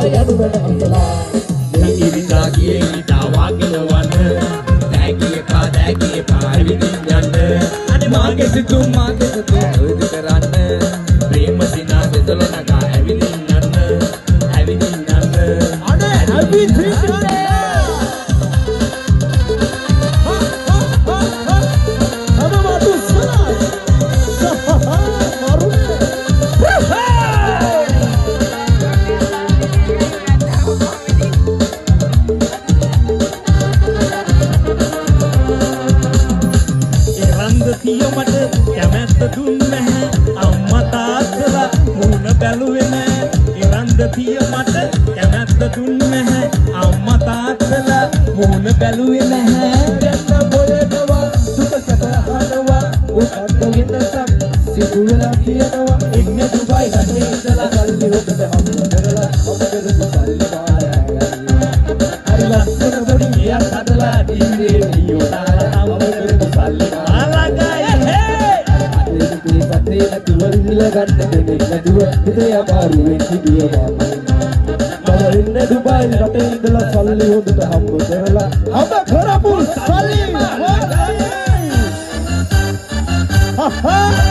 යනුවෙන අසලා ඉරිදා ගියේ ඉදා වාගෙන වන්න දැකිය පාවිදින් යන්න අනේ මාගේ සිතුම් අවදි කරන්න ප්‍රේම සිනා දෙදල නගා ඇවිදින් යන්න අනේ ඇවිදින් යන්න තිය මට කැමැත්ත දුන්නේ නැහැ අම්මා තාත්තලා මොන බැලුවේ නැහැ යන්න බොයනවා සුඛ සතරහනවා උත්තරගෙනසක් සිදුවලා කියනවා ඉන්නේ දුබයි රටේ ඉඳලා කල්ලි හොකට හම්බ කරලා ඔබට සල්ලි වාරගන්න හරි ලස්සන පොඩි ගියක් හදලා දීන්නේ නියෝතාලා ඔබට සල්ලි වාරගයි හේ අතේ නැතුව ඉඳලා ගන්න දෙන්නේ නැතුව හිතේ අමාරුවෙන් හිටියවා ඉන්නේ දුබයි රටේ ඉඳලා සල්ලි හොදට හම්බ කරලා හම්බ කරපු සල්ලි හා